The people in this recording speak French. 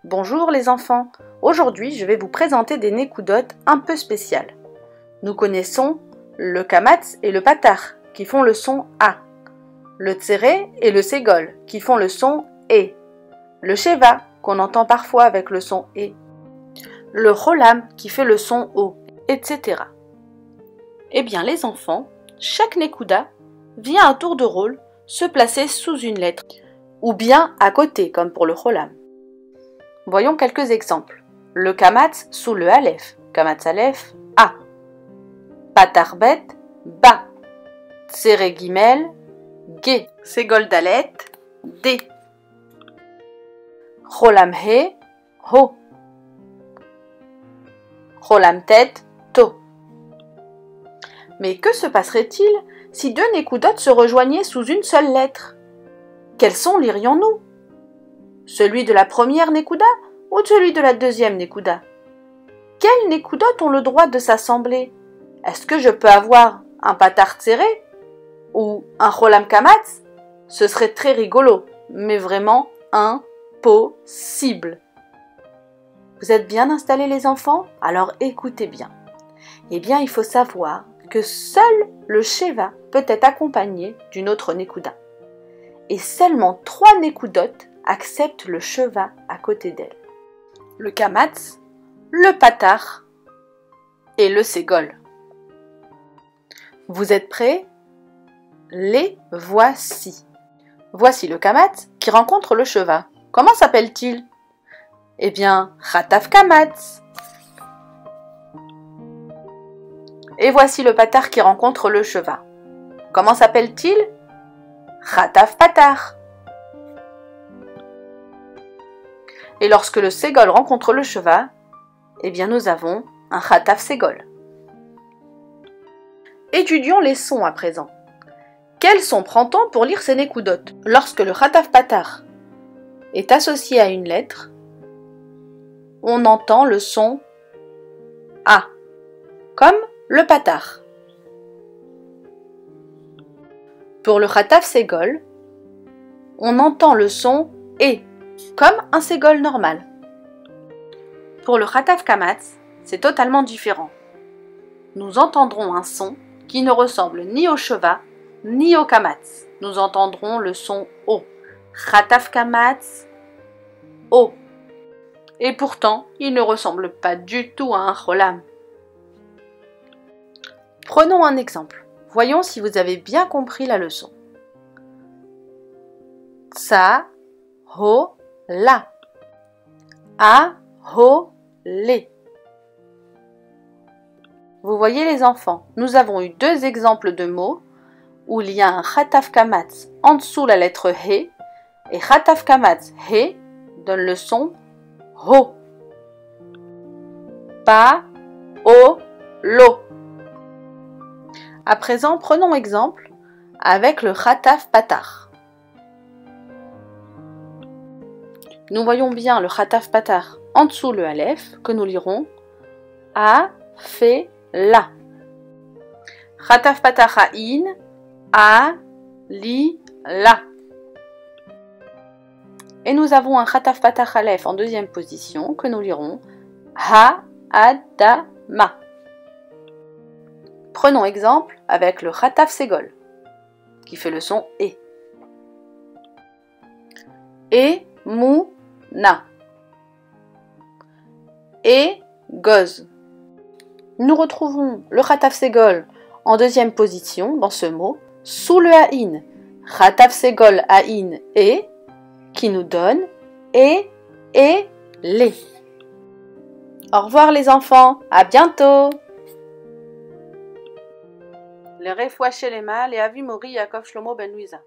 Bonjour les enfants, aujourd'hui je vais vous présenter des nécoudotes un peu spéciales. Nous connaissons le kamats et le patar qui font le son A, le tséré et le ségol qui font le son E, le sheva qu'on entend parfois avec le son E, le cholam qui fait le son O, etc. Eh bien les enfants, chaque nékouda vient à tour de rôle se placer sous une lettre ou bien à côté comme pour le cholam. Voyons quelques exemples. Le kamats sous le aleph, kamats aleph, A. Patar bet, Ba. Tséré gimel, Ge. Ségol dalet, D. Cholam he, Ho. Cholam tet, To. Mais que se passerait-il si deux nékoudotes se rejoignaient sous une seule lettre? Quel son lirions-nous? Celui de la première nékouda ou celui de la deuxième nékouda? Quelles nékoudotes ont le droit de s'assembler? Est-ce que je peux avoir un patar tséré ou un cholam kamats? Ce serait très rigolo, mais vraiment impossible. Vous êtes bien installés les enfants? Alors écoutez bien. Eh bien, il faut savoir que seul le sheva peut être accompagné d'une autre nékouda. Et seulement 3 nékoudotes acceptent le sheva à côté d'elle. Le kamats, le patar et le ségol. Vous êtes prêts? Les voici. Voici le kamats qui rencontre le sheva. Comment s'appelle-t-il? Eh bien, chataf kamats. Et voici le patar qui rencontre le sheva. Comment s'appelle-t-il? Chataf patar. Et lorsque le ségol rencontre le sheva, eh bien nous avons un chataf ségol. Étudions les sons à présent. Quels sons prend-on pour lire ces nékoudotes? Lorsque le chataf patar est associé à une lettre, on entend le son A, comme le patar. Pour le chataf ségol, on entend le son E, comme un ségol normal. Pour le chataf kamats, c'est totalement différent. Nous entendrons un son qui ne ressemble ni au sheva ni au kamats. Nous entendrons le son O. Chataf kamats, O. Et pourtant, il ne ressemble pas du tout à un cholam. Prenons un exemple. Voyons si vous avez bien compris la leçon. Tsa, ho, la. A, ho, le. Vous voyez les enfants, nous avons eu 2 exemples de mots où il y a un chataf kamats en dessous la lettre he et chataf kamats he donne le son ho. Pa, o, lo. À présent, prenons exemple avec le chataf patar. Nous voyons bien le chataf patar en dessous le aleph que nous lirons A, Fe, La. Chataf patar ha'in, A, Li, La. Et nous avons un chataf patar aleph en deuxième position que nous lirons Ha, Ada, Ma. Prenons exemple avec le chataf ségol qui fait le son E. E, mou, na. E, goz. Nous retrouvons le chataf ségol en deuxième position dans ce mot sous le haïn. Chataf ségol haïn E qui nous donne E, les. Au revoir les enfants, à bientôt. Le Refoua Shelema, les Avi Mori Yaakov Shlomo Ben Louisa.